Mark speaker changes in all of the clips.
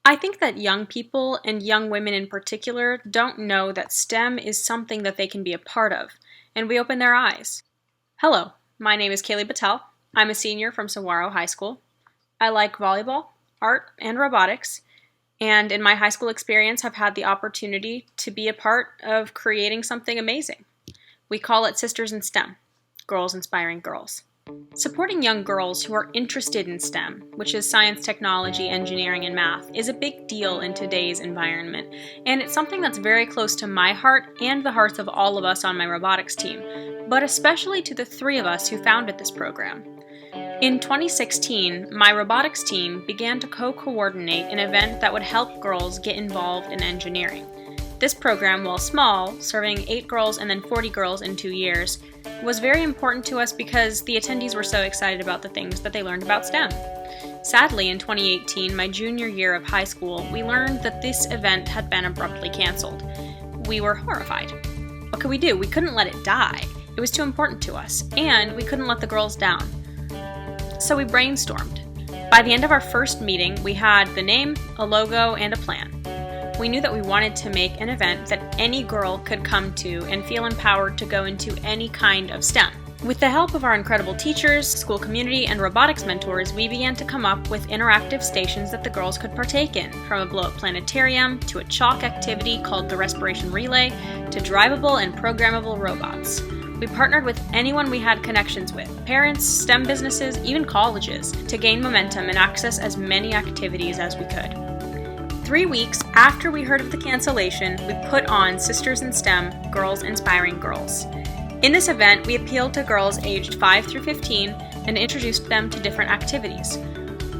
Speaker 1: I think that young people, and young women in particular, don't know that STEM is something that they can be a part of, and we open their eyes. Hello, my name is Kayli Battel. I'm a senior from Saguaro High School. I like volleyball, art, and robotics, and in my high school experience have had the opportunity to be a part of creating something amazing. We call it Sisters in STEM, Girls Inspiring Girls. Supporting young girls who are interested in STEM, which is science, technology, engineering, and math, is a big deal in today's environment, and it's something that's very close to my heart and the hearts of all of us on my robotics team, but especially to the three of us who founded this program. In 2016, my robotics team began to co-coordinate an event that would help girls get involved in engineering. This program, while small, serving 8 girls and then 40 girls in 2 years, was very important to us because the attendees were so excited about the things that they learned about STEM. Sadly, in 2018, my junior year of high school, we learned that this event had been abruptly canceled. We were horrified. What could we do? We couldn't let it die. It was too important to us, and we couldn't let the girls down. So we brainstormed. By the end of our first meeting, we had the name, a logo, and a plan. We knew that we wanted to make an event that any girl could come to and feel empowered to go into any kind of STEM. With the help of our incredible teachers, school community, and robotics mentors, we began to come up with interactive stations that the girls could partake in, from a blow-up planetarium to a chalk activity called the Respiration Relay to drivable and programmable robots. We partnered with anyone we had connections with, parents, STEM businesses, even colleges, to gain momentum and access as many activities as we could. 3 weeks after we heard of the cancellation, we put on Sisters in STEM, Girls Inspiring Girls. In this event, we appealed to girls aged 5 through 15 and introduced them to different activities.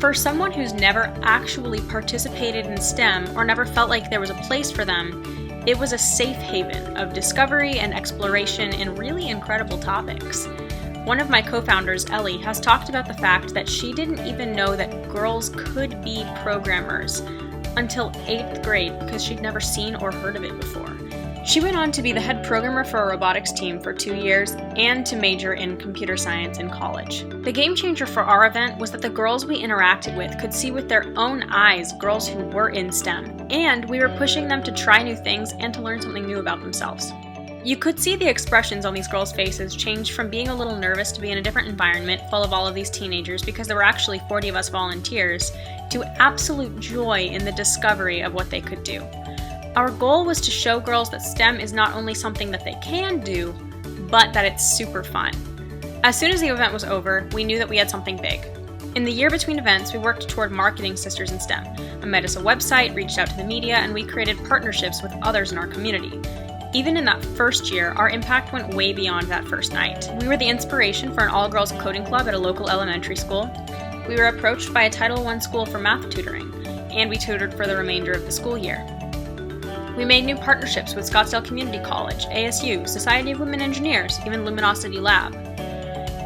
Speaker 1: For someone who's never actually participated in STEM or never felt like there was a place for them, it was a safe haven of discovery and exploration in really incredible topics. One of my co-founders, Ellie, has talked about the fact that she didn't even know that girls could be programmers until 8th grade because she'd never seen or heard of it before. She went on to be the head programmer for a robotics team for 2 years and to major in computer science in college. The game changer for our event was that the girls we interacted with could see with their own eyes girls who were in STEM, and we were pushing them to try new things and to learn something new about themselves. You could see the expressions on these girls' faces change from being a little nervous to be in a different environment full of all of these teenagers because there were actually 40 of us volunteers, to absolute joy in the discovery of what they could do. Our goal was to show girls that STEM is not only something that they can do, but that it's super fun. As soon as the event was over, we knew that we had something big. In the year between events, we worked toward marketing Sisters in STEM. I made us a website, reached out to the media, and we created partnerships with others in our community. Even in that first year, our impact went way beyond that first night. We were the inspiration for an all-girls coding club at a local elementary school. We were approached by a Title I school for math tutoring, and we tutored for the remainder of the school year. We made new partnerships with Scottsdale Community College, ASU, Society of Women Engineers, even Luminosity Lab.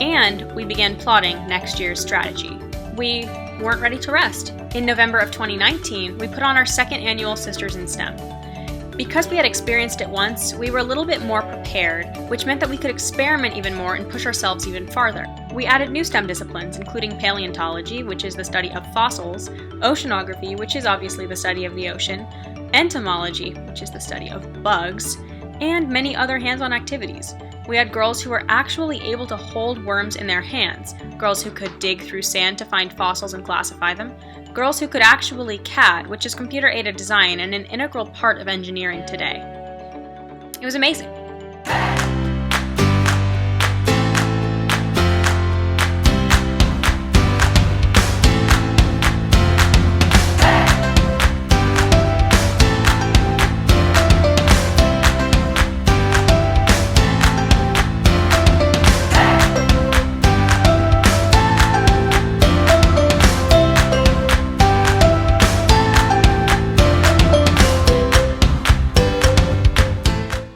Speaker 1: And we began plotting next year's strategy. We weren't ready to rest. In November of 2019, we put on our second annual Sisters in STEM. Because we had experienced it once, we were a little bit more prepared, which meant that we could experiment even more and push ourselves even farther. We added new STEM disciplines, including paleontology, which is the study of fossils, oceanography, which is obviously the study of the ocean, entomology, which is the study of bugs, and many other hands-on activities. We had girls who were actually able to hold worms in their hands, girls who could dig through sand to find fossils and classify them, girls who could actually CAD, which is computer-aided design and an integral part of engineering today. It was amazing.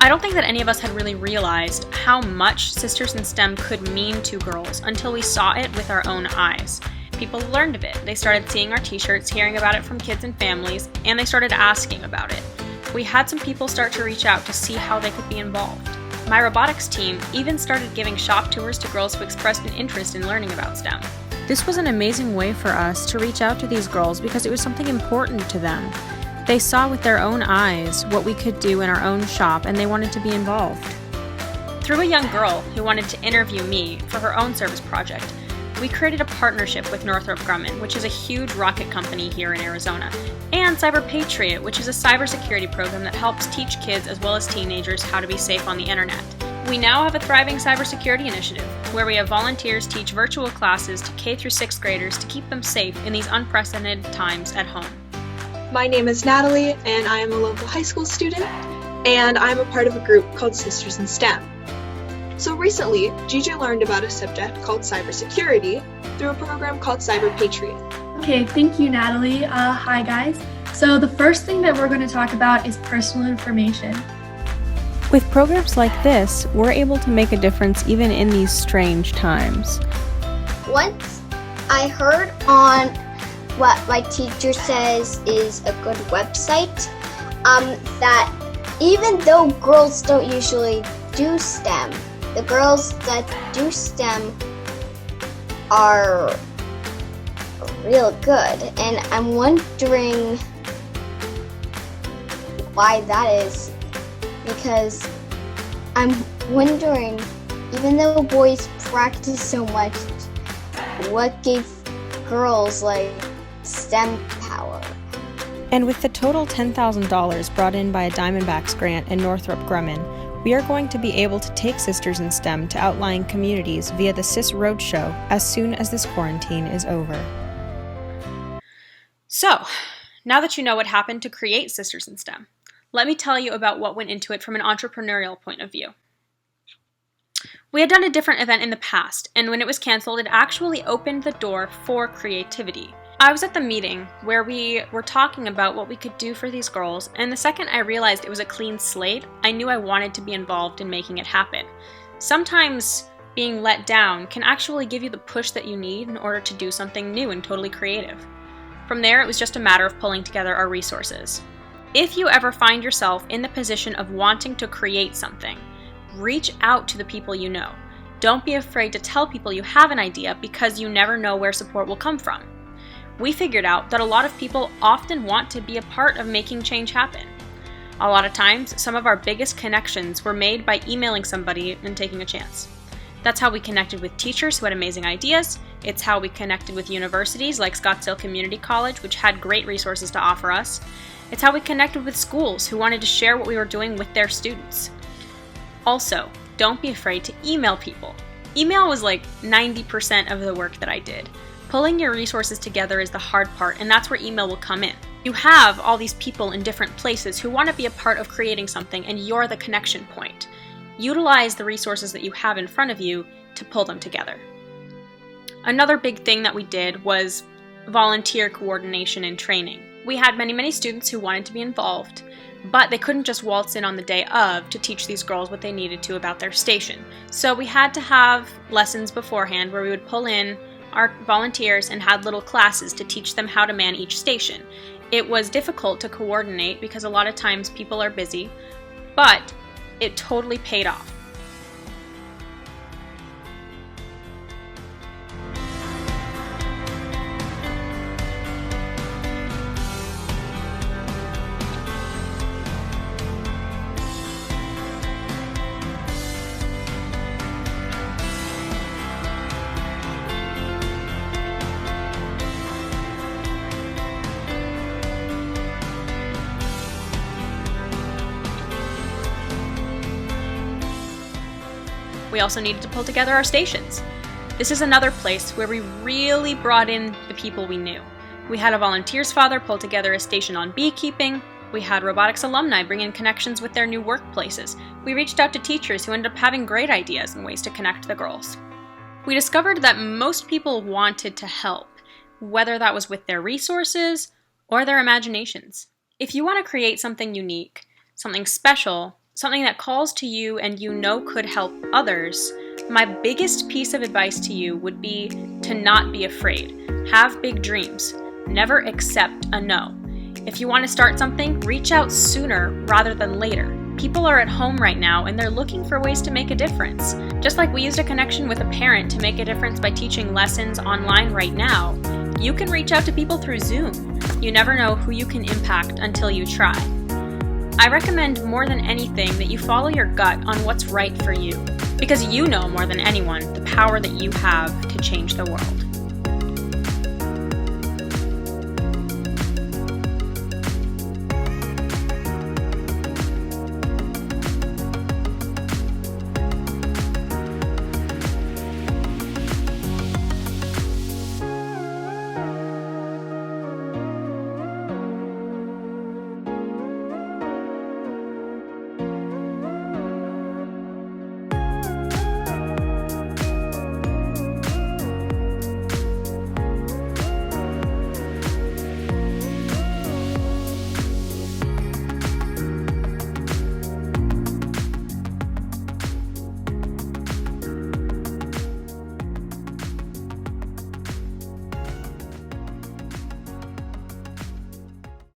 Speaker 1: I don't think that any of us had really realized how much Sisters in STEM could mean to girls until we saw it with our own eyes. People learned of it. They started seeing our t-shirts, hearing about it from kids and families, and they started asking about it. We had some people start to reach out to see how they could be involved. My robotics team even started giving shop tours to girls who expressed an interest in learning about STEM. This was an amazing way for us to reach out to these girls because it was something important to them. They saw with their own eyes what we could do in our own shop, and they wanted to be involved. Through a young girl who wanted to interview me for her own service project, we created a partnership with Northrop Grumman, which is a huge rocket company here in Arizona, and Cyber Patriot, which is a cybersecurity program that helps teach kids as well as teenagers how to be safe on the internet. We now have a thriving cybersecurity initiative, where we have volunteers teach virtual classes to K through 6th graders to keep them safe in these unprecedented times at home.
Speaker 2: My name is Natalie, and I am a local high school student, and I'm a part of a group called Sisters in STEM. So recently, Gigi learned about a subject called cybersecurity through a program called Cyber Patriot.
Speaker 3: Okay, thank you, Natalie. Hi, guys. So the first thing that we're going to talk about is personal information.
Speaker 1: With programs like this, we're able to make a difference even in these strange times.
Speaker 4: Once I heard on what my teacher says is a good website, that even though girls don't usually do STEM, the girls that do STEM are real good, and I'm wondering why that is, because I'm wondering, even though boys practice so much, what gave girls STEM power?
Speaker 1: And with the total $10,000 brought in by a Diamondbacks grant and Northrop Grumman, we are going to be able to take Sisters in STEM to outlying communities via the SIS Roadshow as soon as this quarantine is over. So, now that you know what happened to create Sisters in STEM, let me tell you about what went into it from an entrepreneurial point of view. We had done a different event in the past, and when it was canceled, it actually opened the door for creativity. I was at the meeting where we were talking about what we could do for these girls, and the second I realized it was a clean slate, I knew I wanted to be involved in making it happen. Sometimes being let down can actually give you the push that you need in order to do something new and totally creative. From there, it was just a matter of pulling together our resources. If you ever find yourself in the position of wanting to create something, reach out to the people you know. Don't be afraid to tell people you have an idea because you never know where support will come from. We figured out that a lot of people often want to be a part of making change happen. A lot of times, some of our biggest connections were made by emailing somebody and taking a chance. That's how we connected with teachers who had amazing ideas. It's how we connected with universities like Scottsdale Community College, which had great resources to offer us. It's how we connected with schools who wanted to share what we were doing with their students. Also, don't be afraid to email people. Email was 90% of the work that I did. Pulling your resources together is the hard part, and that's where email will come in. You have all these people in different places who want to be a part of creating something, and you're the connection point. Utilize the resources that you have in front of you to pull them together. Another big thing that we did was volunteer coordination and training. We had many students who wanted to be involved, but they couldn't just waltz in on the day of to teach these girls what they needed to about their station. So we had to have lessons beforehand where we would pull in our volunteers and had little classes to teach them how to man each station. It was difficult to coordinate because a lot of times people are busy, but it totally paid off. We also needed to pull together our stations. This is another place where we really brought in the people we knew. We had a volunteer's father pull together a station on beekeeping. We had robotics alumni bring in connections with their new workplaces. We reached out to teachers who ended up having great ideas and ways to connect the girls. We discovered that most people wanted to help, whether that was with their resources or their imaginations. If you want to create something unique, something special, something that calls to you and you know could help others, my biggest piece of advice to you would be to not be afraid. Have big dreams. Never accept a no. If you want to start something, reach out sooner rather than later. People are at home right now and they're looking for ways to make a difference. Just like we used a connection with a parent to make a difference by teaching lessons online right now, you can reach out to people through Zoom. You never know who you can impact until you try. I recommend more than anything that you follow your gut on what's right for you, because you know more than anyone the power that you have to change the world.